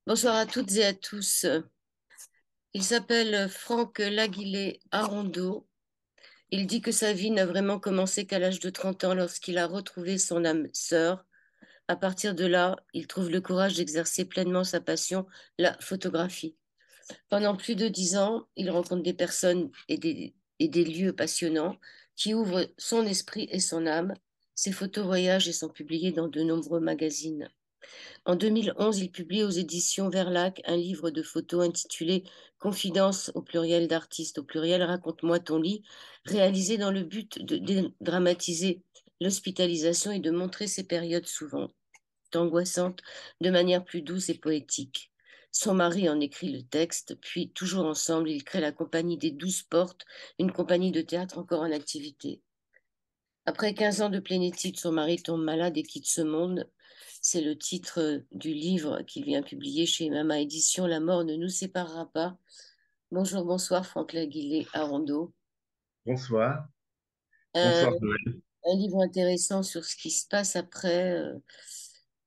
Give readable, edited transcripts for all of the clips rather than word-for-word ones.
Bonsoir à toutes et à tous. Il s'appelle Franck Laguillet Arondeau. Il dit que sa vie n'a vraiment commencé qu'à l'âge de 30 ans lorsqu'il a retrouvé son âme sœur. À partir de là, il trouve le courage d'exercer pleinement sa passion, la photographie. Pendant plus de 10 ans, il rencontre des personnes et des lieux passionnants qui ouvrent son esprit et son âme. Ses photos voyagent et sont publiées dans de nombreux magazines. En 2011, il publie aux éditions Verlac un livre de photos intitulé Confidence au pluriel d'artistes au pluriel, raconte-moi ton lit, réalisé dans le but de dédramatiser l'hospitalisation et de montrer ces périodes souvent angoissantes de manière plus douce et poétique. Son mari en écrit le texte, puis toujours ensemble, ils créent la compagnie des 12 portes, une compagnie de théâtre encore en activité. Après 15 ans de plénitude, son mari tombe malade et quitte ce monde. C'est le titre du livre qu'il vient publier chez Mama Édition, La mort ne nous séparera pas. Bonjour, bonsoir, Franck Laguillet Arondeau. Bonsoir. Un, Bonsoir Noël. un livre intéressant sur ce qui se passe après,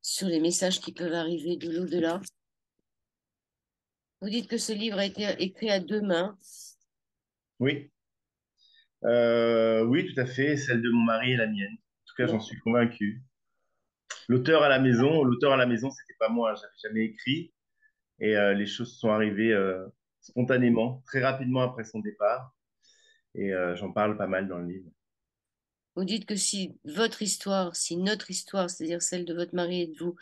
sur les messages qui peuvent arriver de l'au-delà. Vous dites que ce livre a été écrit à deux mains. Oui, oui, tout à fait, celle de mon mari et la mienne. En tout cas, j'en suis convaincu. L'auteur à la maison, c'était pas moi, j'avais jamais écrit et les choses sont arrivées spontanément, très rapidement après son départ et j'en parle pas mal dans le livre. Vous dites que si votre histoire, si notre histoire, c'est-à-dire celle de votre mari et de vous,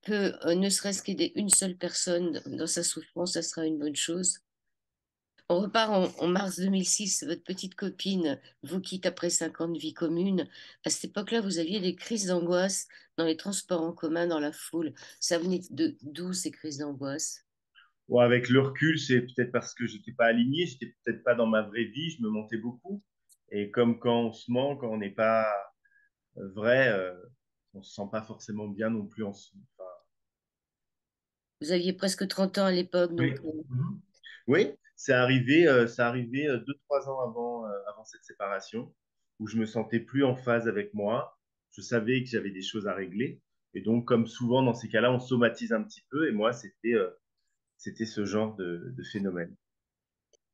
peut ne serait-ce qu'aider une seule personne dans sa souffrance, ça sera une bonne chose. On repart en mars 2006, votre petite copine vous quitte après 5 ans de vie commune. À cette époque-là, vous aviez des crises d'angoisse dans les transports en commun, dans la foule. Ça venait de d'où ces crises d'angoisse? Bon, avec le recul, c'est peut-être parce que j'étais pas aligné, j'étais peut-être pas dans ma vraie vie, je me mentais beaucoup. Et comme quand on se ment, quand on n'est pas vrai, on se sent pas forcément bien non plus en soi. Enfin, Vous aviez presque 30 ans à l'époque, oui. donc Mhm. Oui, c'est arrivé 2, 3 ans avant cette séparation, où je me sentais plus en phase avec moi. Je savais que j'avais des choses à régler. Et donc, comme souvent dans ces cas-là, on somatise un petit peu. Et moi, c'était ce genre de phénomène.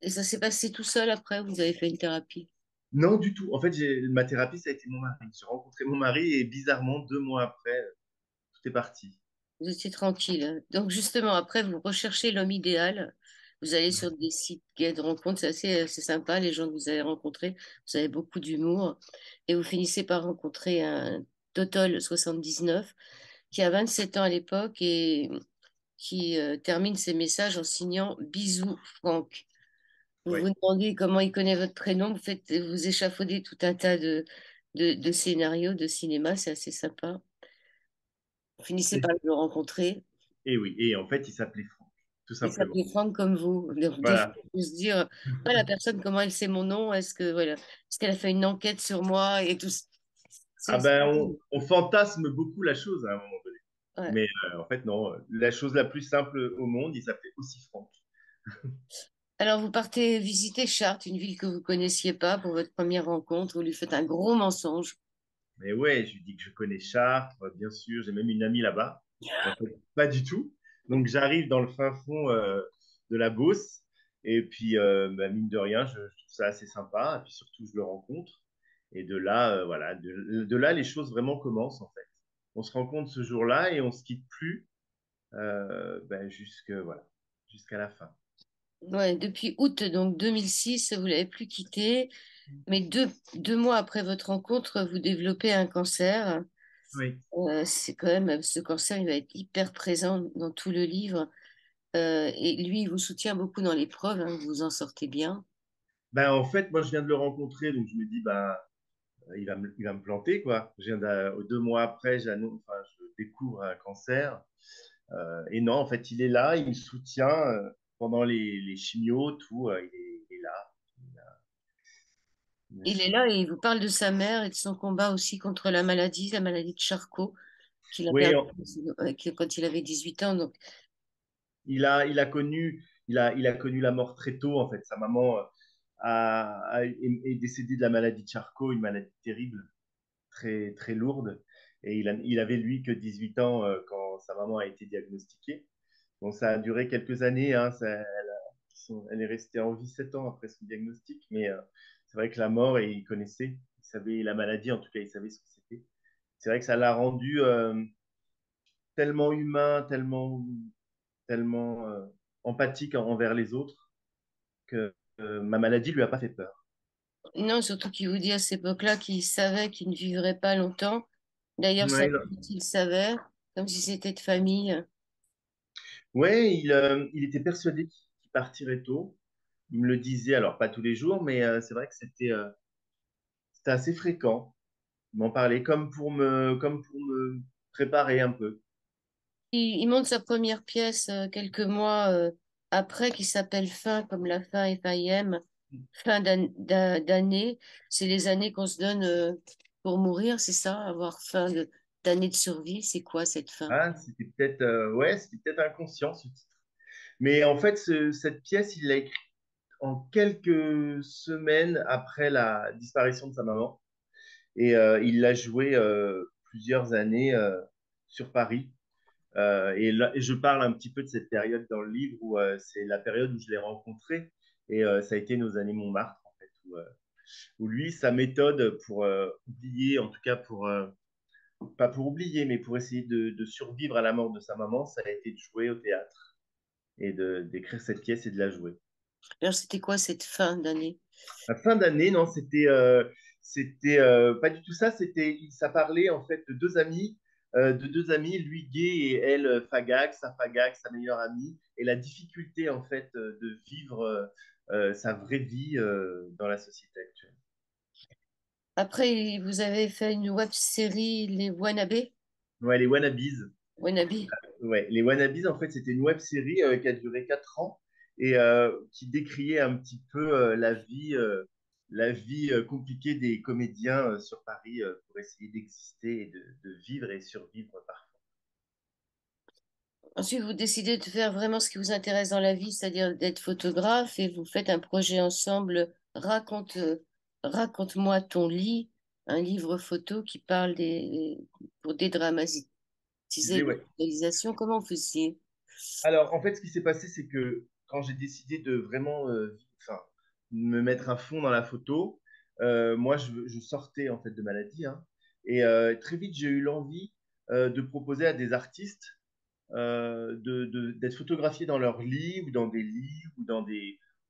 et ça s'est passé tout seul après, vous avez fait une thérapie. Non, du tout. En fait, ma thérapie, ça a été mon mari. J'ai rencontré mon mari et bizarrement, 2 mois après, tout est parti. Vous étiez tranquille, hein. Donc justement, après, vous recherchez l'homme idéal. Vous allez sur des sites gays de rencontres, c'est sympa, les gens que vous avez rencontrés. Vous avez beaucoup d'humour. Et vous finissez par rencontrer un Totol 79 qui a 27 ans à l'époque et qui termine ses messages en signant Bisous Franck. Vous Oui. vous demandez comment il connaît votre prénom, vous échafaudez tout un tas de scénarios de cinéma, c'est assez sympa. Vous finissez par le rencontrer. Et oui. Et en fait, il s'appelait Franck, tout Il simplement. s'appelait Franck comme vous. Donc, des fois, Voilà. on peut se dire, ouais, la personne, comment elle sait mon nom? Est-ce que, voilà, est-ce qu'elle a fait une enquête sur moi et tout ça. Ah C'est- ben, on fantasme beaucoup la chose à un moment donné. ouais. Mais en fait, non. La chose la plus simple au monde, il s'appelait aussi Franck. Alors, vous partez visiter Chartres, une ville que vous connaissiez pas pour votre première rencontre. Vous lui faites un gros mensonge. Mais ouais, je lui dis que je connais Chartres, bien sûr. J'ai même une amie là-bas. En fait, pas du tout. Donc, j'arrive dans le fin fond de la Beauce. Et puis, bah, mine de rien, je trouve ça assez sympa. Et puis surtout, je le rencontre. Et de là, voilà, de là, les choses vraiment commencent, en fait. On se rencontre ce jour-là et on se quitte plus ben, voilà, jusqu'à la fin. Ouais, depuis août donc 2006, vous l'avez plus quitté. Mais deux mois après votre rencontre, vous développez un cancer. Oui. C'est quand même, ce cancer, il va être hyper présent dans tout le livre. Et lui, il vous soutient beaucoup dans l'épreuve, hein, vous en sortez bien. Ben, en fait, moi, je viens de le rencontrer, donc je me dis, ben, il va me planter, quoi. 2 mois après, enfin, je découvre un cancer. Et non, en fait, il est là, il me soutient pendant les chimios, tout, il est là. Il me Il est soutient. là et il vous parle de sa mère et de son combat aussi contre la maladie de Charcot, qu'il a Oui, perdu quand il avait 18 ans. Donc, il a connu la mort très tôt, en fait. Sa maman est décédée de la maladie de Charcot, une maladie terrible, très, très lourde. Et il avait, lui, que 18 ans quand sa maman a été diagnostiquée. Bon, ça a duré quelques années, hein, elle est restée en vie 7 ans après son diagnostic, mais c'est vrai que la mort, et il connaissait, il savait la maladie, en tout cas, il savait ce que c'était. C'est vrai que ça l'a rendu tellement humain, tellement empathique envers les autres que ma maladie lui a pas fait peur. Non, surtout qu'il vous dit à cette époque-là qu'il savait qu'il ne vivrait pas longtemps. D'ailleurs, ça, Ouais, il savait, comme si c'était de famille. ouais, il était persuadé qu'il partirait tôt. Il me le disait, alors pas tous les jours, mais c'est vrai que c'était assez fréquent. Il m'en parlait comme pour me préparer un peu. Il monte sa première pièce quelques mois après, qui s'appelle Fin, comme la fin FIM, fin d'année. C'est les années qu'on se donne pour mourir, c'est ça? Avoir d'année de survie, c'est quoi cette fin? Ah, c'était peut-être inconscient ce titre. Mais en fait, cette pièce, il l'a écrite en quelques semaines après la disparition de sa maman. Et il l'a jouée plusieurs années sur Paris. Et je parle un petit peu de cette période dans le livre où c'est la période où je l'ai rencontré. Et ça a été nos années Montmartre, en fait, où lui, sa méthode pour oublier, en tout cas pas pour oublier, mais pour essayer de survivre à la mort de sa maman, ça a été de jouer au théâtre et d'écrire cette pièce et de la jouer. Alors, c'était quoi cette fin d'année? La fin d'année, non, c'était pas du tout ça. Ça parlait en fait de deux amis, lui gay et elle Fagax, sa meilleure amie, et la difficulté en fait de vivre sa vraie vie dans la société actuelle. Après, vous avez fait une web série, Les Wannabe? Ouais, les Wannabes. Wannabe. Ouais, les Wannabes, en fait, c'était une web série qui a duré 4 ans et qui décriait un petit peu la vie compliquée des comédiens sur Paris pour essayer d'exister et de vivre et survivre parfois. Ensuite, vous décidez de faire vraiment ce qui vous intéresse dans la vie, c'est-à-dire d'être photographe, et vous faites un projet ensemble. Raconte-moi ton lit, un livre photo qui parle pour dédramatiser la Ouais. réalisation. Comment vous faisiez? Alors, en fait, ce qui s'est passé, c'est que quand j'ai décidé de vraiment enfin, me mettre à fond dans la photo, moi, je sortais en fait de maladie, hein, et très vite, j'ai eu l'envie de proposer à des artistes d'être photographiés dans leur lit ou dans des lits ou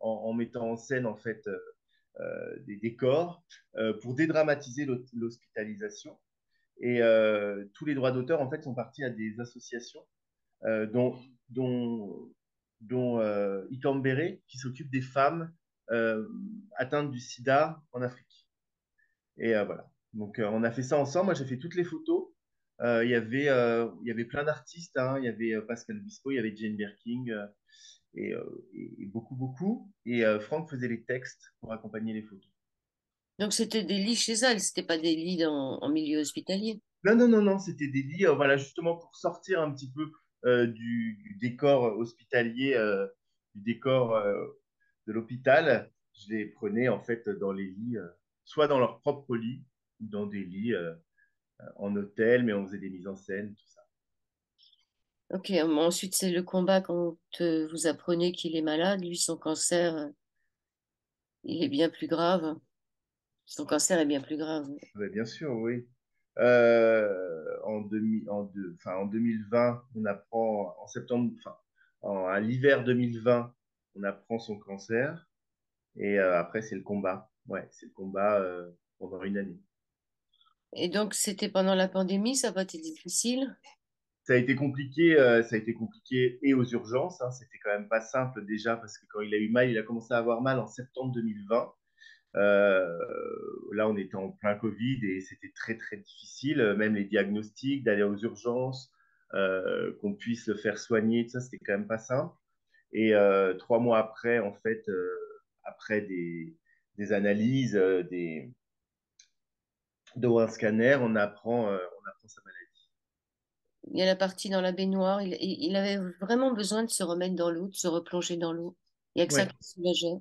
en mettant en scène en fait des décors pour dédramatiser l'hospitalisation. Et tous les droits d'auteur en fait sont partis à des associations euh, dont, dont, dont Ikambere qui s'occupe des femmes euh, atteintes du sida en Afrique. Et voilà. Donc, on a fait ça ensemble. Moi, j'ai fait toutes les photos. Il y avait plein d'artistes, hein. Il y avait Pascal Obispo, il y avait Jane Birkin et beaucoup, beaucoup. Et Franck faisait les textes pour accompagner les photos. Donc, c'était des lits chez elle, c'était pas des lits en milieu hospitalier. Non, non, non, non, c'était des lits, voilà, justement pour sortir un petit peu du décor hospitalier, du décor de l'hôpital. Je les prenais en fait dans les lits, soit dans leur propre lit, ou dans des lits en hôtel, mais on faisait des mises en scène, tout ça. Ok, ensuite, c'est le combat quand vous apprenez qu'il est malade. Lui, son cancer, il est bien plus grave. Son cancer est bien plus grave. Ouais, bien sûr, oui. En 2020, on apprend, en septembre, à l'hiver 2020, on apprend son cancer. Et après, c'est le combat. Ouais, c'est le combat pendant une année. Et donc, c'était pendant la pandémie, ça n'a pas été difficile. Ça a été compliqué et aux urgences, hein. C'était quand même pas simple déjà parce que quand il a eu mal, il a commencé à avoir mal en septembre 2020. Euh, Là, on était en plein Covid et c'était très très difficile, même les diagnostics, d'aller aux urgences, qu'on puisse le faire soigner, tout ça, c'était quand même pas simple. Et 3 mois après, en fait, après des analyses, dont un scanner, on apprend sa maladie. Il y a la partie dans la baignoire. Il avait vraiment besoin de se remettre dans l'eau, de se replonger dans l'eau. Il n'y a que ça Ouais. qui le soulageait.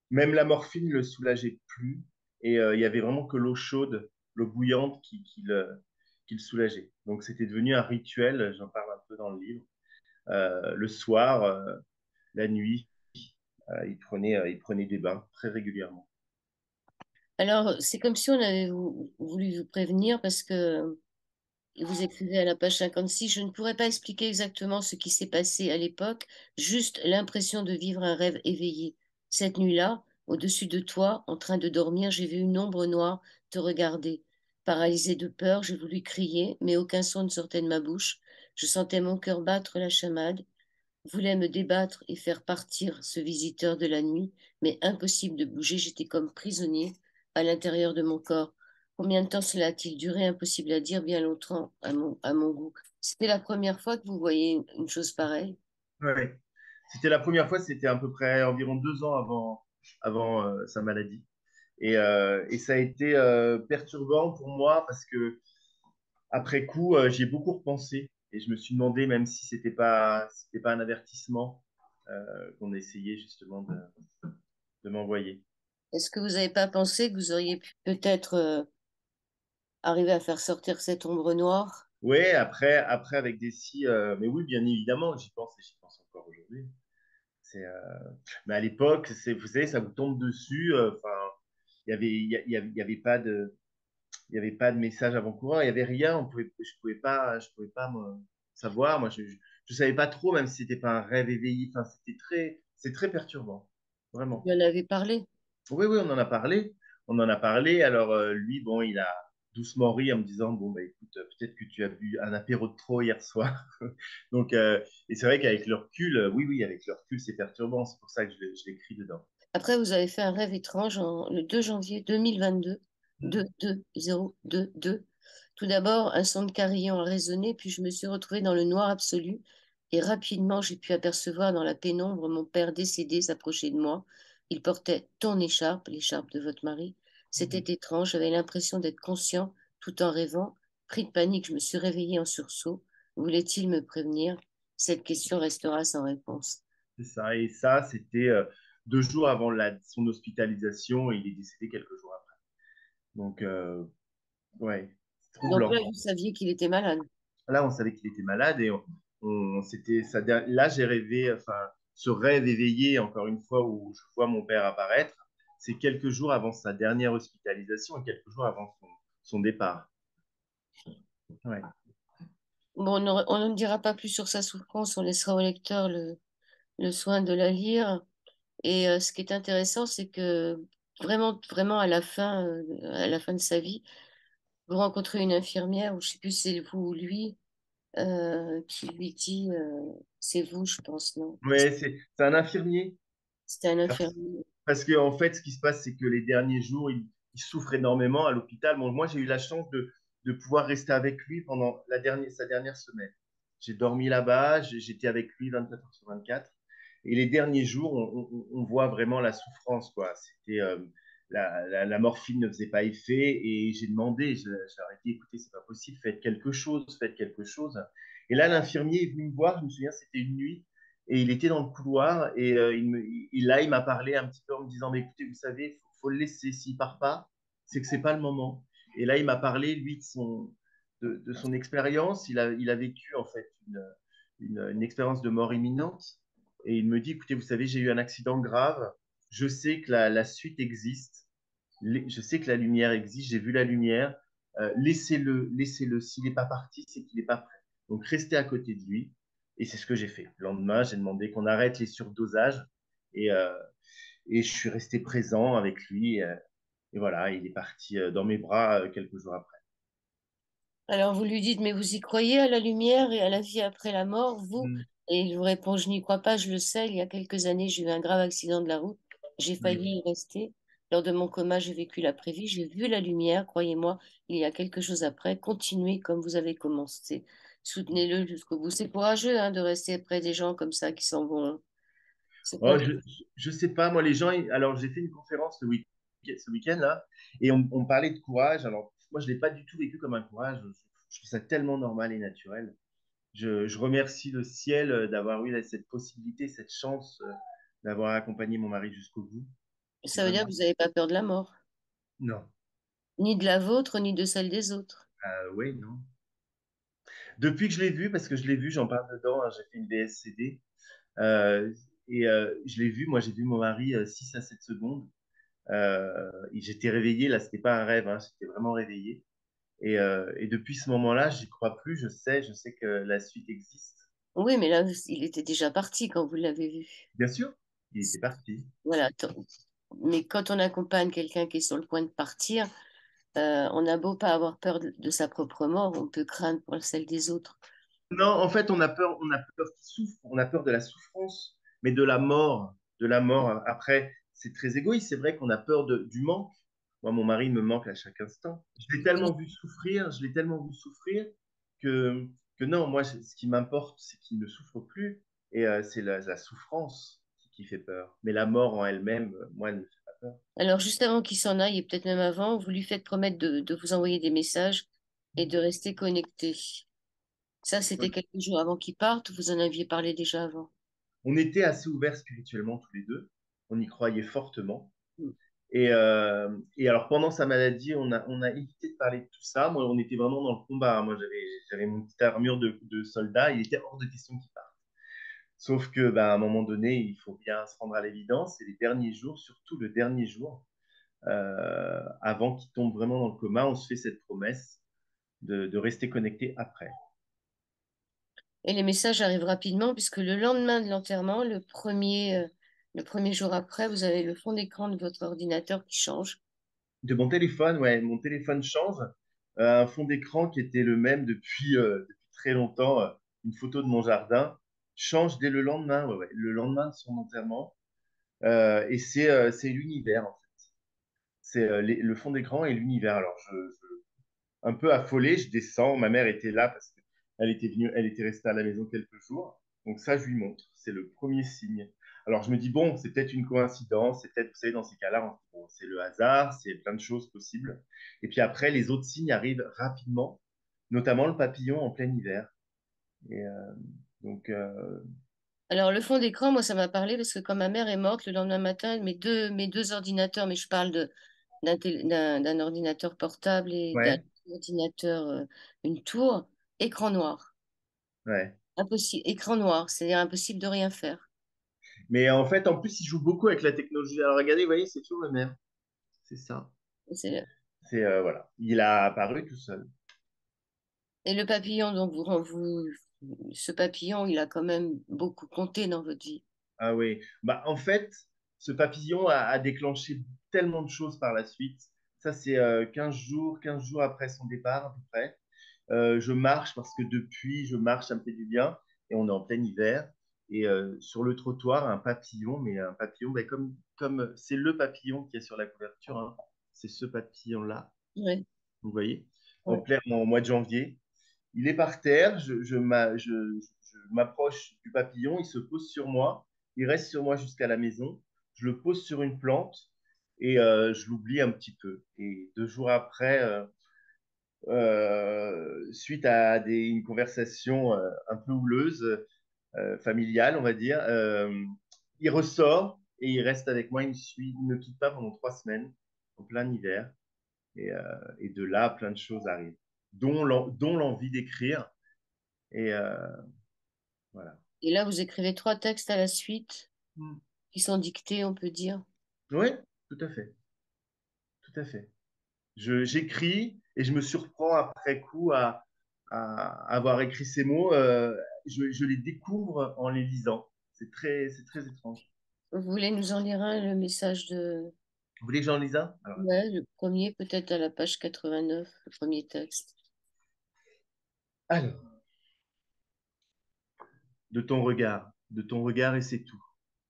Même la morphine ne le soulageait plus. Et il y avait vraiment que l'eau chaude, l'eau bouillante qui le soulageait. Donc c'était devenu un rituel, j'en parle un peu dans le livre, le soir, la nuit, il prenait des bains très régulièrement. Alors, c'est comme si on avait voulu vous prévenir parce que vous écrivez à la page 56, je ne pourrais pas expliquer exactement ce qui s'est passé à l'époque, juste l'impression de vivre un rêve éveillé. Cette nuit-là, au-dessus de toi, en train de dormir, j'ai vu une ombre noire te regarder. Paralysée de peur, j'ai voulu crier, mais aucun son ne sortait de ma bouche. Je sentais mon cœur battre la chamade, voulais me débattre et faire partir ce visiteur de la nuit, mais impossible de bouger, j'étais comme prisonnier à l'intérieur de mon corps. Combien de temps cela a-t-il duré? Impossible à dire, bien longtemps à mon goût. C'était la première fois que vous voyez une chose pareille. Ouais. C'était la première fois, c'était à peu près environ 2 ans avant sa maladie. Et ça a été perturbant pour moi parce que après coup, j'y ai beaucoup repensé et je me suis demandé, même si c'était pas un avertissement qu'on essayait justement de m'envoyer. Est-ce que vous n'avez pas pensé que vous auriez pu peut-être arriver à faire sortir cette ombre noire? Ouais, après avec des si, mais oui, bien évidemment, j'y pense et j'y pense encore aujourd'hui. C'est, mais à l'époque, vous savez, ça vous tombe dessus. Enfin, il y avait pas il y avait pas de message avant-coureur, il y avait rien. Je pouvais pas savoir. Moi, je savais pas trop, même si c'était pas un rêve éveillé. Enfin, c'est très perturbant, Vous vraiment. en avez parlé. Oui, oui, on en a parlé. On en a parlé. Alors, lui, bon, il a doucement ri en me disant, bon, bah, écoute, peut-être que tu as bu un apéro de trop hier soir. Donc, et c'est vrai qu'avec le recul, oui, oui, avec le recul, c'est perturbant. C'est pour ça que je l'écris dedans. Après, vous avez fait un rêve étrange le 2 janvier 2022, 2-2-0-2-2. Tout d'abord, un son de carillon a résonné, puis je me suis retrouvée dans le noir absolu. Et rapidement, j'ai pu apercevoir dans la pénombre mon père décédé s'approcher de moi. Il portait ton écharpe, l'écharpe de votre mari. Mhm. C'était étrange, j'avais l'impression d'être conscient tout en rêvant. Pris de panique, je me suis réveillée en sursaut. Voulait-il me prévenir? Cette question restera sans réponse. C'est ça. Et ça, c'était 2 jours avant son hospitalisation et il est décédé quelques jours après. Donc, ouais, c'est Donc là, troublant. vous saviez qu'il était malade. Là, on savait qu'il était malade et là, j'ai rêvé, enfin, ce rêve éveillé, encore une fois, où je vois mon père apparaître, c'est quelques jours avant sa dernière hospitalisation et quelques jours avant son départ. Ouais. Bon, on ne dira pas plus sur sa souffrance, on laissera au lecteur le soin de la lire. Et ce qui est intéressant, c'est que vraiment, vraiment à la fin de sa vie, vous rencontrez une infirmière, ou je sais plus si c'est vous ou lui, qui lui dit, c'est vous, je pense, non? Ouais, c'est un infirmier. C'était un Parce, infirmier. parce que, en fait, ce qui se passe, c'est que les derniers jours, il souffre énormément à l'hôpital. Bon, moi, j'ai eu la chance de pouvoir rester avec lui pendant sa dernière semaine. J'ai dormi là-bas, j'étais avec lui 24 heures sur 24. Et les derniers jours, on voit vraiment la souffrance, quoi. La morphine ne faisait pas effet et j'ai demandé, je leur ai dit, écoutez, c'est pas possible, faites quelque chose, faites quelque chose. Et là, l'infirmier est venu me voir, je me souviens, c'était une nuit, et il était dans le couloir et là, il m'a parlé un petit peu en me disant, mais écoutez, vous savez, faut le laisser, s'il part pas, c'est que c'est pas le moment. Et là, il m'a parlé, lui, de son expérience. Il a vécu, en fait, une expérience de mort imminente. Et il me dit, écoutez, vous savez, j'ai eu un accident grave. Je sais que la suite existe. Je sais que la lumière existe. J'ai vu la lumière. Laissez-le, laissez-le. S'il n'est pas parti, c'est qu'il n'est pas prêt. Donc, restez à côté de lui. Et c'est ce que j'ai fait. Le lendemain, j'ai demandé qu'on arrête les surdosages. Et, euh, et je suis resté présent avec lui. Et voilà, il est parti dans mes bras quelques jours après. Alors vous lui dites, mais vous y croyez à la lumière et à la vie après la mort, vous? Mm. Et il vous répond, je n'y crois pas, je le sais, il y a quelques années, j'ai eu un grave accident de la route, j'ai Oui. failli y rester. Lors de mon coma, j'ai vécu l'après-vie, j'ai vu la lumière, croyez-moi, il y a quelque chose après, continuez comme vous avez commencé. Soutenez-le jusqu'au bout. C'est courageux, hein, de rester près des gens comme ça qui s'en vont, hein. C'est pas... Oh, je sais pas, moi, les gens, alors j'ai fait une conférence ce week-end là, et on parlait de courage. Alors, moi, je l'ai pas du tout vécu comme un courage. Je trouve ça tellement normal et naturel. Je remercie le ciel d'avoir eu cette possibilité, cette chance d'avoir accompagné mon mari jusqu'au bout. Ça veut dire Vraiment. que vous n'avez pas peur de la mort, Non. ni de la vôtre, ni de celle des autres. Oui, non. Depuis que je l'ai vu, parce que je l'ai vu, j'en parle dedans, hein, j'ai fait une VSCD, euh, je l'ai vu, moi j'ai vu mon mari 6 à 7 secondes, et j'étais réveillé, là c'était pas un rêve, hein, j'étais vraiment réveillé. Et depuis ce moment-là, j'y crois plus, je sais que la suite existe. Oui, mais là, il était déjà parti quand vous l'avez vu. Bien sûr, il était parti. Voilà. Mais quand on accompagne quelqu'un qui est sur le point de partir, on a beau pas avoir peur de sa propre mort, on peut craindre pour celle des autres. Non, en fait, on a peur qu'il souffre, on a peur de la souffrance, mais de la mort. Après, c'est très égoïste. C'est vrai qu'on a peur du manque. Moi, mon mari me manque à chaque instant. Je l'ai tellement vu souffrir que, que non, moi, ce qui m'importe, c'est qu'il ne souffre plus. Et c'est la souffrance qui fait peur. Mais la mort en elle-même, moi, elle ne me fait pas peur. Alors, juste avant qu'il s'en aille, et peut-être même avant, vous lui faites promettre de vous envoyer des messages et de rester connecté. Ça, Ouais. c'était quelques jours avant qu'il parte, vous en aviez parlé déjà avant. On était assez ouverts spirituellement tous les deux. On y croyait fortement. Mm. Et alors, pendant sa maladie, on a évité de parler de tout ça. Moi, on était vraiment dans le combat, hein. Moi, j'avais mon petite armure de soldat. Il était hors de question qu'il parte. Sauf que, ben, à un moment donné, il faut bien se rendre à l'évidence. Et les derniers jours, surtout le dernier jour, avant qu'il tombe vraiment dans le coma, on se fait cette promesse de rester connecté après. Et les messages arrivent rapidement, puisque le lendemain de l'enterrement, le premier jour après, vous avez le fond d'écran de votre ordinateur qui change. De mon téléphone, ouais, mon téléphone change. Un fond d'écran qui était le même depuis très longtemps, une photo de mon jardin, change dès le lendemain, ouais, ouais, le lendemain de son enterrement. Et c'est l'univers, en fait. C'est le fond d'écran et l'univers. Alors, un peu affolé, je descends. Ma mère était là parce qu'elle était venue, elle était restée à la maison quelques jours. Donc ça, je lui montre. C'est le premier signe. Alors je me dis, bon, c'est peut-être une coïncidence, c'est peut-être, vous savez, dans ces cas-là, bon, c'est le hasard, c'est plein de choses possibles. Et puis après, les autres signes arrivent rapidement, notamment le papillon en plein hiver. Et donc, Alors, le fond d'écran, moi, ça m'a parlé parce que quand ma mère est morte, le lendemain matin, mes deux ordinateurs, mais je parle d'un ordinateur portable et d'un ouais, ordinateur, une tour, écran noir. ouais. Impossible, écran noir, c'est-à-dire impossible de rien faire. Mais en fait, en plus, il joue beaucoup avec la technologie. Alors regardez, vous voyez, c'est toujours le même. C'est ça. C'est- C'est, voilà. Il a apparu tout seul. Et le papillon, donc, ce papillon, il a quand même beaucoup compté dans votre vie. Ah oui. Bah, en fait, ce papillon a déclenché tellement de choses par la suite. Ça, c'est 15 jours après son départ, à peu près. Je marche parce que depuis, je marche, ça me fait du bien. Et on est en plein hiver. Et sur le trottoir, un papillon, mais un papillon, bah, comme c'est le papillon qui est sur la couverture, hein. C'est ce papillon-là, Ouais, vous voyez, ouais. en mois de janvier. Il est par terre, je m'approche du papillon, il se pose sur moi, il reste sur moi jusqu'à la maison, je le pose sur une plante et je l'oublie un petit peu. Et 2 jours après, suite à une conversation un peu houleuse, familiale, on va dire, il ressort et il reste avec moi, il ne me quitte pas pendant 3 semaines, en plein hiver. Et de là, plein de choses arrivent, dont l'envie d'écrire. Et voilà. Et là, vous écrivez trois textes à la suite Mm. qui sont dictés, on peut dire. Oui, tout à fait. Tout à fait. J'écris et je me surprends après coup à avoir écrit ces mots. Je les découvre en les lisant. C'est très étrange. Vous voulez nous en lire un, le message de... Vous voulez que j'en lise un? Alors, attends. Ouais, le premier, peut-être à la page 89, le premier texte. Alors, de ton regard et c'est tout.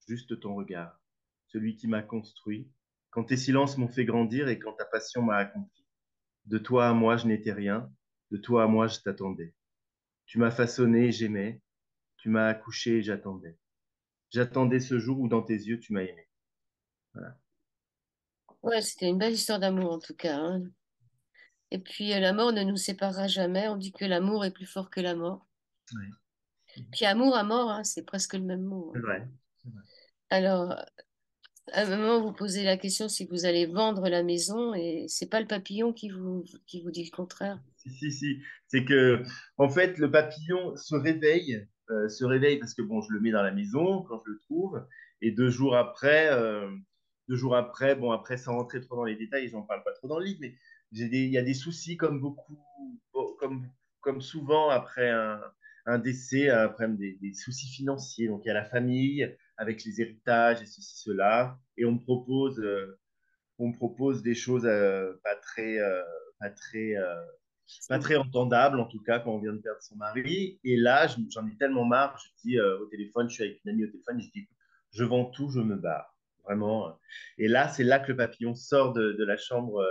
Juste ton regard. Celui qui m'a construit. Quand tes silences m'ont fait grandir et quand ta passion m'a accompli. De toi à moi, je n'étais rien. De toi à moi, je t'attendais. Tu m'as façonné et j'aimais. Tu m'as accouché et j'attendais. J'attendais ce jour où dans tes yeux, tu m'as aimé. Voilà. Ouais, c'était une belle histoire d'amour en tout cas, hein. Et puis la mort ne nous séparera jamais. On dit que l'amour est plus fort que la mort. Ouais. Puis amour à mort, hein, c'est presque le même mot, C'est hein. vrai. C'est vrai. Alors, À un moment, vous posez la question si vous allez vendre la maison et c'est pas le papillon qui vous dit le contraire. Si. C'est que, en fait, le papillon se réveille parce que bon, je le mets dans la maison quand je le trouve, et 2 jours après, bon, après, sans rentrer trop dans les détails, j'en parle pas trop dans le livre, mais il y a des soucis comme beaucoup, bon, comme souvent après un décès, après des soucis financiers. Donc, il y a la famille avec les héritages et ceci, cela, et on me propose des choses pas très, pas très entendable, en tout cas, quand on vient de perdre son mari. Et là, j'en ai tellement marre, je dis au téléphone, je suis avec une amie au téléphone, et je dis, je vends tout, je me barre. Vraiment. Et là, c'est là que le papillon sort de la chambre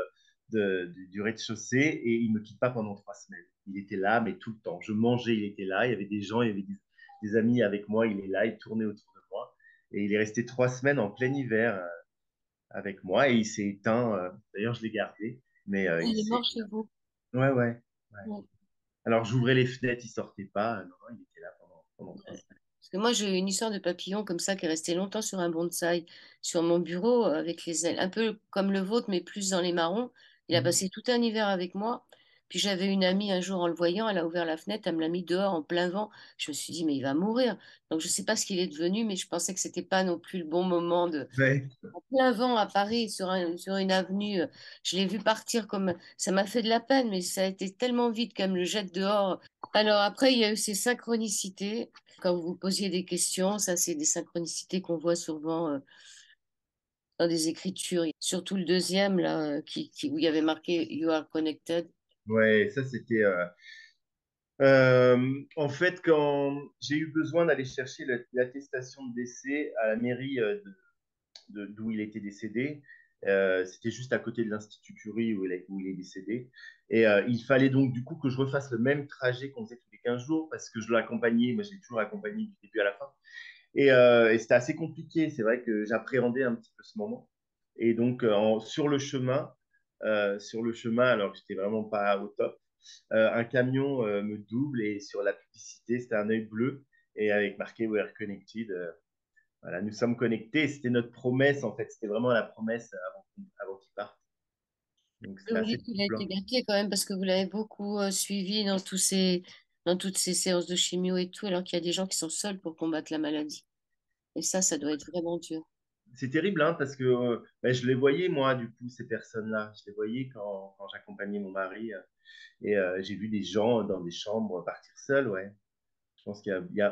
du rez-de-chaussée et il ne me quitte pas pendant 3 semaines. Il était là, mais tout le temps. Je mangeais, il était là. Il y avait des gens, il y avait des amis avec moi. Il est là, il tournait autour de moi. Et il est resté 3 semaines en plein hiver avec moi et il s'est éteint. D'ailleurs, je l'ai gardé, mais il Il est s'est. mort chez vous. Ouais. Ouais. Alors, j'ouvrais les fenêtres, il sortait pas. Non, il était là pendant 3 semaines. Parce que moi, j'ai eu une histoire de papillon comme ça qui est restée longtemps sur un bonsaï, sur mon bureau, avec les ailes, un peu comme le vôtre, mais plus dans les marrons. Il a Mhm. passé tout un hiver avec moi. Puis j'avais une amie un jour en le voyant, elle a ouvert la fenêtre, elle me l'a mis dehors en plein vent. Je me suis dit, mais il va mourir. Donc je ne sais pas ce qu'il est devenu, mais je pensais que c'était pas non plus le bon moment de. Ouais, En plein vent à Paris, sur une avenue, je l'ai vu partir comme. Ça m'a fait de la peine, mais ça a été tellement vite qu'elle me le jette dehors. Alors après, il y a eu ces synchronicités. Quand vous posiez des questions, ça, c'est des synchronicités qu'on voit souvent dans des écritures. Surtout le deuxième, là, où il y avait marqué You are connected. ouais, ça c'était. En fait, quand j'ai eu besoin d'aller chercher l'attestation de décès à la mairie d'où il était décédé, c'était juste à côté de l'Institut Curie où il est décédé. Et il fallait donc du coup que je refasse le même trajet qu'on faisait tous les 15 jours parce que je l'accompagnais, moi je l'ai toujours accompagné du début à la fin. Et c'était assez compliqué. C'est vrai que j'appréhendais un petit peu ce moment. Et donc, sur le chemin, alors que j'étais vraiment pas au top, un camion me double et sur la publicité, c'était un œil bleu et avec marqué We are connected. Voilà, nous sommes connectés. C'était notre promesse, en fait. C'était vraiment la promesse avant qu'il parte. Donc, c'était Vous assez dites qu'il a été troublant. gâté quand même parce que vous l'avez beaucoup suivi dans toutes ces séances de chimio et tout, alors qu'il y a des gens qui sont seuls pour combattre la maladie. Et ça doit être vraiment dur. C'est terrible, hein, parce que ben, je les voyais, moi, du coup, ces personnes-là. Je les voyais quand j'accompagnais mon mari. Et j'ai vu des gens dans des chambres partir seuls, ouais. Je pense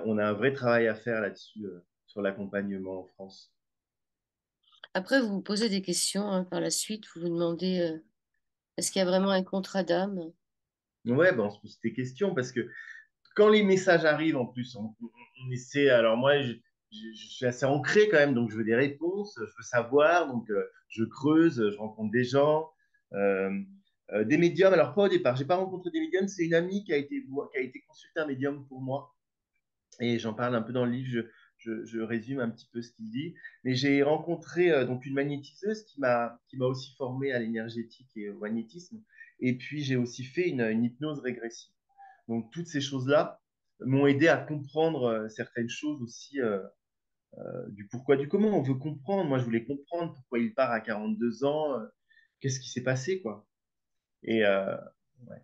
on a un vrai travail à faire là-dessus, sur l'accompagnement en France. Après, vous vous posez des questions hein, par la suite. Vous vous demandez est-ce qu'il y a vraiment un contrat d'âme? Ouais, ben, on se pose des questions parce que quand les messages arrivent, en plus, on essaie. Alors, moi, je suis assez ancré quand même, donc je veux des réponses, je veux savoir, donc je creuse, je rencontre des gens. euh, des médiums, alors pas au départ, j'ai pas rencontré des médiums, c'est une amie qui a été consulter un médium pour moi. Et j'en parle un peu dans le livre, je résume un petit peu ce qu'il dit. Mais j'ai rencontré donc une magnétiseuse qui m'a aussi formé à l'énergétique et au magnétisme. Et puis j'ai aussi fait une hypnose régressive. Donc toutes ces choses-là m'ont aidé à comprendre certaines choses aussi, du pourquoi, du comment. On veut comprendre. Moi, je voulais comprendre pourquoi il part à 42 ans, qu'est-ce qui s'est passé, quoi. Et ouais,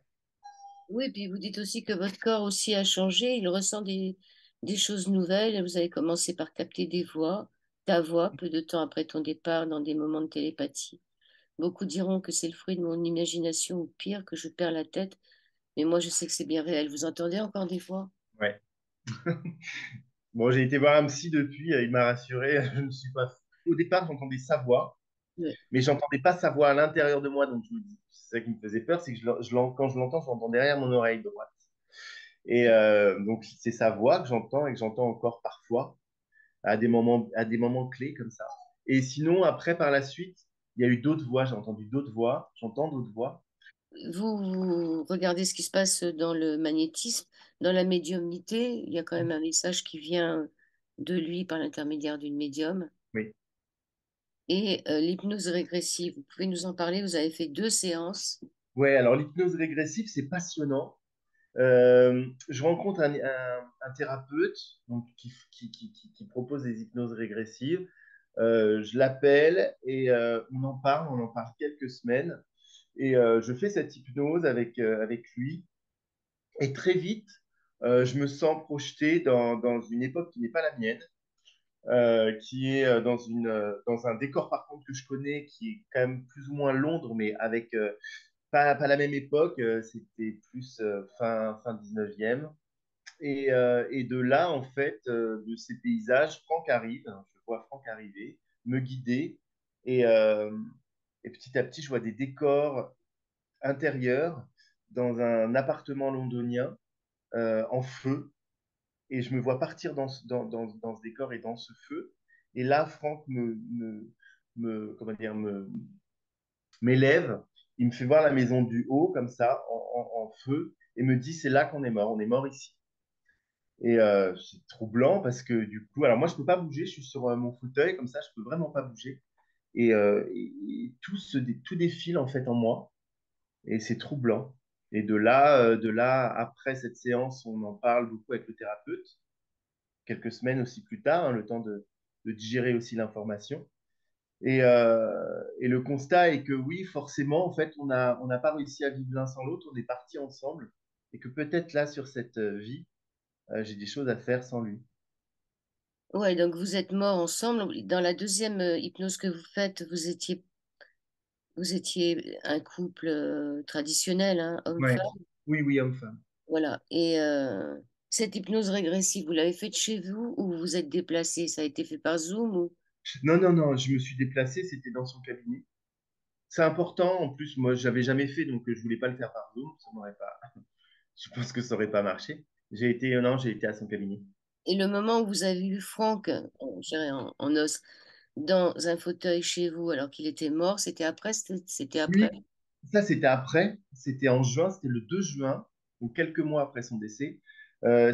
Oui, puis vous dites aussi que votre corps aussi a changé. Il ressent des choses nouvelles. Vous avez commencé par capter des voix, ta voix, peu de temps après ton départ, dans des moments de télépathie. Beaucoup diront que c'est le fruit de mon imagination ou pire, que je perds la tête. Mais moi, je sais que c'est bien réel. Vous entendez encore des voix? ouais. Bon, j'ai été voir un psy depuis, il m'a rassuré. Je ne suis pas. Au départ, j'entendais sa voix. Oui. Mais j'entendais pas sa voix à l'intérieur de moi, donc je me dis, c'est ça qui me faisait peur, c'est que quand je l'entends, je l'entends derrière mon oreille droite. Et donc c'est sa voix que j'entends et que j'entends encore parfois à des moments clés comme ça. Et sinon, après, par la suite, il y a eu d'autres voix, j'ai entendu d'autres voix, j'entends d'autres voix. Vous regardez ce qui se passe dans le magnétisme, dans la médiumnité. Il y a quand même un message qui vient de lui par l'intermédiaire d'une médium. Oui. Et l'hypnose régressive, vous pouvez nous en parler? Vous avez fait 2 séances. Ouais, alors l'hypnose régressive, c'est passionnant. Je rencontre un thérapeute donc, qui propose des hypnoses régressives. Je l'appelle et on en parle quelques semaines. Et je fais cette hypnose avec lui. Et très vite, je me sens projeté dans une époque qui n'est pas la mienne, qui est dans un décor par contre que je connais, qui est quand même plus ou moins Londres, mais avec pas la même époque. C'était plus fin 19e. Et de là, en fait, de ces paysages, Franck arrive, hein, je vois Franck arriver, me guider, et, euh, et petit à petit, je vois des décors intérieurs dans un appartement londonien en feu, et je me vois partir dans ce décor et dans ce feu. Et là, Franck comment dire, m'élève, il me fait voir la maison du haut, comme ça, en feu, et me dit, c'est là qu'on est mort, on est mort ici. Et c'est troublant parce que du coup, alors moi, je peux pas bouger, je suis sur mon fauteuil, comme ça, je peux vraiment pas bouger. Et tout défile en fait en moi, et c'est troublant. Et de là, après cette séance, on en parle beaucoup avec le thérapeute, quelques semaines aussi plus tard, hein, le temps de digérer aussi l'information. Et le constat est que oui, forcément, en fait, on n'a pas réussi à vivre l'un sans l'autre, on est partis ensemble, et que peut-être là, sur cette vie, j'ai des choses à faire sans lui. Ouais, donc vous êtes morts ensemble. Dans la deuxième hypnose que vous faites, vous étiez un couple traditionnel, hein, Ouais. homme-femme. Oui, oui, homme-femme. Voilà. Et cette hypnose régressive, vous l'avez faite chez vous ou vous vous êtes déplacé? Ça a été fait par Zoom ou... Non, non, non, je me suis déplacé, c'était dans son cabinet. C'est important, en plus, moi, j'avais jamais fait, donc je voulais pas le faire par Zoom, ça m'aurait pas, je pense que ça aurait pas marché. Non, j'ai été à son cabinet. Et le moment où vous avez vu Franck, je dirais en os, dans un fauteuil chez vous alors qu'il était mort, c'était après, c'était après. Oui, ça c'était après, c'était en juin, c'était le 2 juin, donc quelques mois après son décès.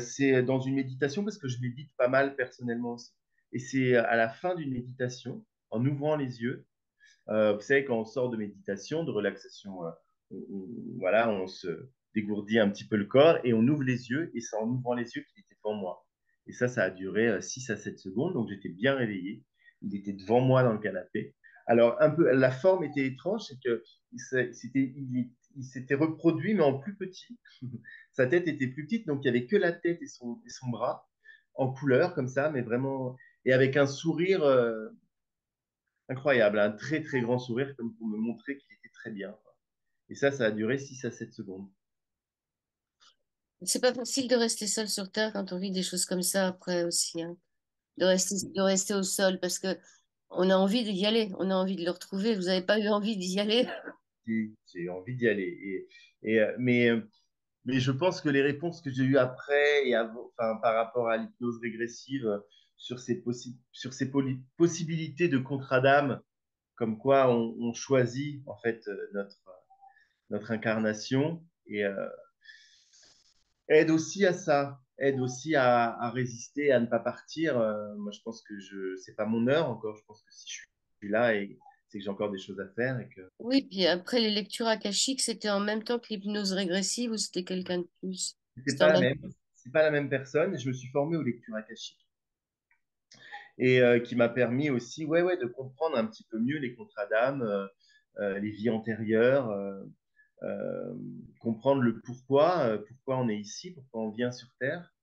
C'est dans une méditation parce que je médite pas mal personnellement aussi. Et c'est à la fin d'une méditation, en ouvrant les yeux, vous savez, quand on sort de méditation, de relaxation, voilà, on se dégourdit un petit peu le corps et on ouvre les yeux. Et c'est en ouvrant les yeux qu'il était devant moi. Et ça a duré 6 à 7 secondes. Donc j'étais bien réveillé. Il était devant moi dans le canapé. Alors, un peu, la forme était étrange, c'est que il s'était reproduit, mais en plus petit. Sa tête était plus petite, donc il n'y avait que la tête et son bras en couleur, comme ça, mais vraiment, et avec un sourire incroyable, un très très grand sourire, comme pour me montrer qu'il était très bien. Et ça a duré 6 à 7 secondes. C'est pas facile de rester seul sur Terre quand on vit des choses comme ça après aussi, hein. De rester au sol parce que on a envie d'y aller, on a envie de le retrouver. Vous n'avez pas eu envie d'y aller? J'ai envie d'y aller. Mais je pense que les réponses que j'ai eues après, enfin, par rapport à l'hypnose régressive, sur ces possibilités de contrat d'âme, comme quoi on choisit en fait notre incarnation, et aide aussi à ça, aide aussi à résister, à ne pas partir. Moi, je pense que c'est pas mon heure encore. Je pense que si je suis là, c'est que j'ai encore des choses à faire et que Oui, puis après les lectures akashiques, c'était en même temps que l'hypnose régressive ou c'était quelqu'un de plus? c'était C'était en pas la même même. C'est pas la même personne. Je me suis formé aux lectures akashiques et qui m'a permis aussi, ouais, ouais, de comprendre un petit peu mieux les contrats d'âme, les vies antérieures, euh, comprendre le pourquoi on est ici, pourquoi on vient sur Terre.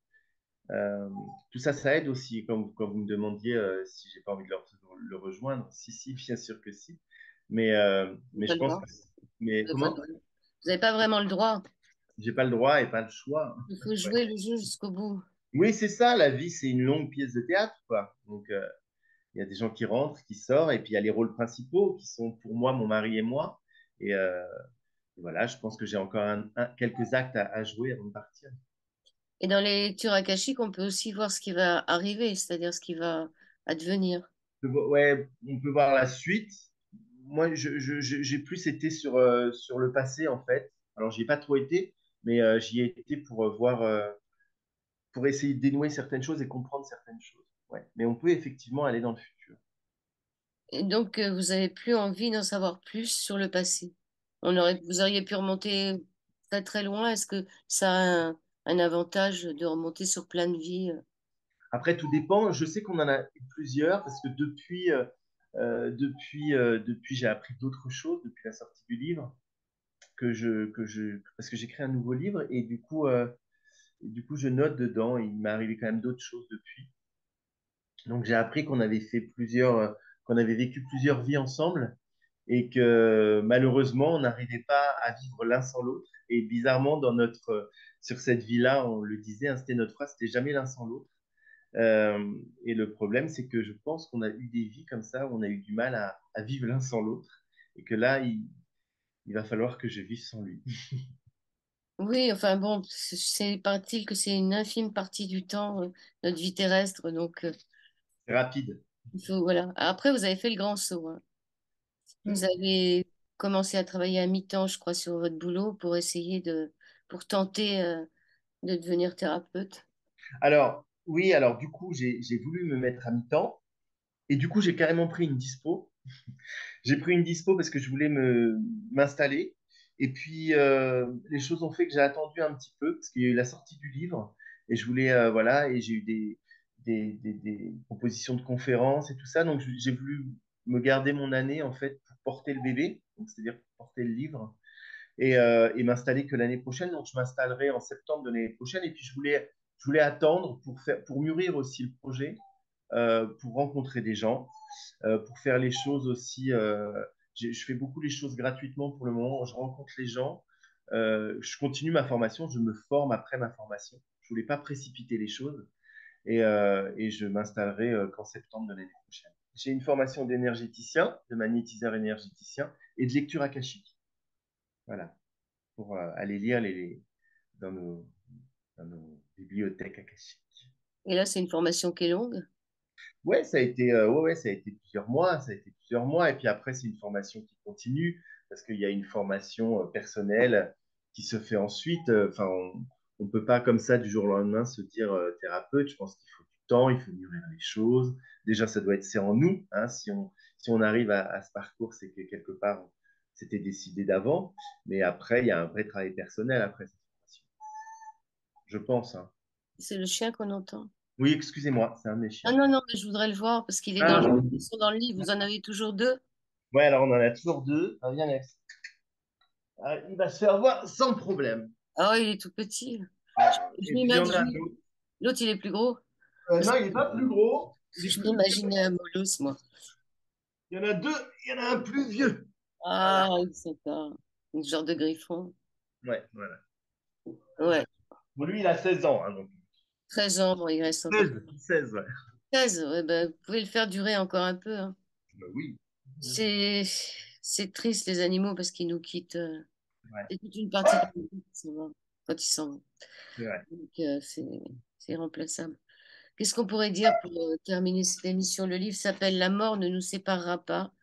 Euh, Tout ça, ça aide aussi. Quand vous me demandiez si j'ai pas envie de le rejoindre, si, si, bien sûr que si. temps. Mais Pas je le pense droit. que. Mais Vous n'avez pas, comment? vous avez pas vraiment le droit. J'ai pas le droit et pas le choix. Il faut Ouais. jouer le jeu jusqu'au bout. Oui, c'est ça. La vie, c'est une longue pièce de théâtre, quoi. Donc, il y a des gens qui rentrent, qui sortent, et puis il y a les rôles principaux qui sont pour moi mon mari et moi. Et voilà, je pense que j'ai encore quelques actes à jouer avant de partir. Et dans les lectures akashiques, on peut aussi voir ce qui va arriver, c'est-à-dire ce qui va advenir. Ouais, on peut voir la suite. Moi, j'ai plus été sur le passé, en fait. Alors, j'y ai pas trop été, mais j'y ai été pour voir, pour essayer de dénouer certaines choses et comprendre certaines choses. Ouais. Mais on peut effectivement aller dans le futur. Et donc, vous avez plus envie d'en savoir plus sur le passé. Vous auriez pu remonter très loin. Est-ce que ça a un avantage de remonter sur plein de vies? Après, tout dépend. Je sais qu'on en a eu plusieurs parce que depuis j'ai appris d'autres choses depuis la sortie du livre parce que j'écris un nouveau livre et du coup, je note dedans. Il m'est arrivé quand même d'autres choses depuis. Donc, j'ai appris qu'on avait vécu plusieurs vies ensemble et que malheureusement, on n'arrivait pas à vivre l'un sans l'autre. Et bizarrement, sur cette vie-là, on le disait, hein, c'était notre phrase, c'était jamais l'un sans l'autre. Et le problème, c'est que je pense qu'on a eu des vies comme ça où on a eu du mal à vivre l'un sans l'autre et que là, il va falloir que je vive sans lui. Oui, enfin bon, paraît-il que c'est une infime partie du temps, notre vie terrestre, donc C'est rapide. il faut, voilà. Après, vous avez fait le grand saut, hein. Vous avez commencé à travailler à mi-temps, je crois, sur votre boulot pour tenter de devenir thérapeute. Alors, oui, alors du coup, j'ai voulu me mettre à mi-temps et du coup, j'ai carrément pris une dispo. J'ai pris une dispo parce que je voulais m'installer. Et puis, les choses ont fait que j'ai attendu un petit peu parce qu'il y a eu la sortie du livre et je voulais, voilà, et j'ai eu des propositions de conférences et tout ça. Donc, j'ai voulu me garder mon année, en fait, pour porter le bébé, donc c'est-à-dire pour porter le livre et m'installer que l'année prochaine. Donc, je m'installerai en septembre de l'année prochaine. Et puis, je voulais attendre pour mûrir aussi le projet, pour rencontrer des gens, pour faire les choses aussi. Je fais beaucoup les choses gratuitement pour le moment. Je rencontre les gens. Je continue ma formation. Je me forme après ma formation. Je voulais pas précipiter les choses et je m'installerai qu'en septembre de l'année prochaine. J'ai une formation d'énergéticien, de magnétiseur énergéticien et de lecture akashique. Voilà, pour aller lire dans, nos, dans nos bibliothèques akashiques. Et là, c'est une formation qui est longue. Ouais, ouais, ça a été plusieurs mois, ça a été plusieurs mois. Et puis après, c'est une formation qui continue parce qu'il y a une formation personnelle qui se fait ensuite. Enfin, on ne peut pas comme ça du jour au lendemain se dire thérapeute. Je pense qu'il faut du temps, il faut mûrir les choses. Déjà, ça doit être c'est en nous. Hein, si on arrive à ce parcours, c'est que quelque part, c'était décidé d'avant. Mais après, il y a un vrai travail personnel après cette formation. Je pense. Hein. C'est le chien qu'on entend. Oui, excusez-moi, c'est un de mes Ah chiens. non, non, mais je voudrais le voir parce qu'il est Ah, ils sont dans le livre. Vous en avez toujours deux? ouais, alors on en a toujours deux. Ah, viens, Lex. Ah, il va se faire voir sans problème. Ah oui, il est tout petit. Je Et puis il y en a un m'imagine. autre. L'autre, il est plus gros. Non, il n'est pas plus gros. Il est Je plus vieux. m'imaginais un molosse, moi. Il y en a deux. Il y en a un plus vieux. Ah, Voilà. il sympa. Un genre de griffon. Ouais, voilà. Ouais, Bon, lui, il a 16 ans. Hein, donc. 13 ans, bon, il reste encore 16, ouais. 13. Ouais, ben, vous pouvez le faire durer encore un peu, hein. Bah oui. C'est, c'est triste, les animaux, parce qu'ils nous quittent. Ouais, C'est toute une partie de nous qui s'en va quand ils s'en vont. c'est vrai. Donc, c'est irremplaçable. Qu'est-ce qu'on pourrait dire pour terminer cette émission? Le livre s'appelle La mort ne nous séparera pas.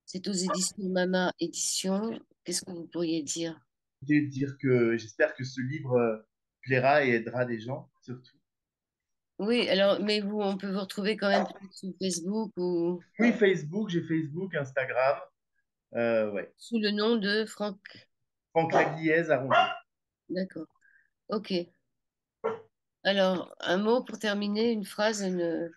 C'est aux éditions Mama Édition. Qu'est-ce que vous pourriez dire? Je voulais dire que j'espère que ce livre plaira et aidera des gens, surtout. Oui, alors, mais vous, on peut vous retrouver quand même peut-être sur Facebook ou Oui, Facebook, j'ai Facebook, Instagram. Ouais. sous le nom de Franck. Franck Laguiez, arrondi. D'accord. Ok. Alors, un mot pour terminer, une phrase, une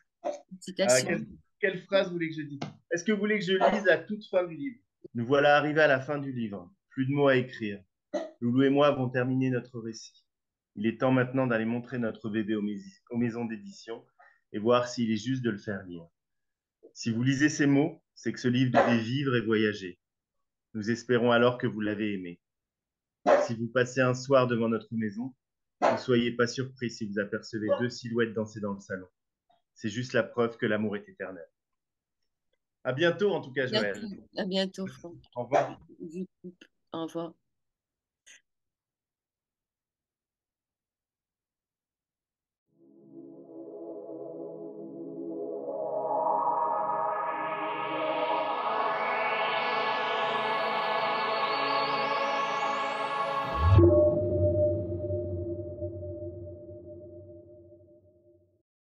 citation. Quelle phrase vous voulez que je dise? Est-ce que vous voulez que je lise à toute fin du livre? Nous voilà arrivés à la fin du livre. Plus de mots à écrire. Loulou et moi avons terminé notre récit. Il est temps maintenant d'aller montrer notre bébé aux maisons d'édition et voir s'il est juste de le faire lire. Si vous lisez ces mots, c'est que ce livre devait vivre et voyager. Nous espérons alors que vous l'avez aimé. Si vous passez un soir devant notre maison, ne soyez pas surpris si vous apercevez deux silhouettes danser dans le salon. C'est juste la preuve que l'amour est éternel. À bientôt en tout cas, Joël. Bientôt. À bientôt, Franck. Au revoir. Je coupe. Au revoir.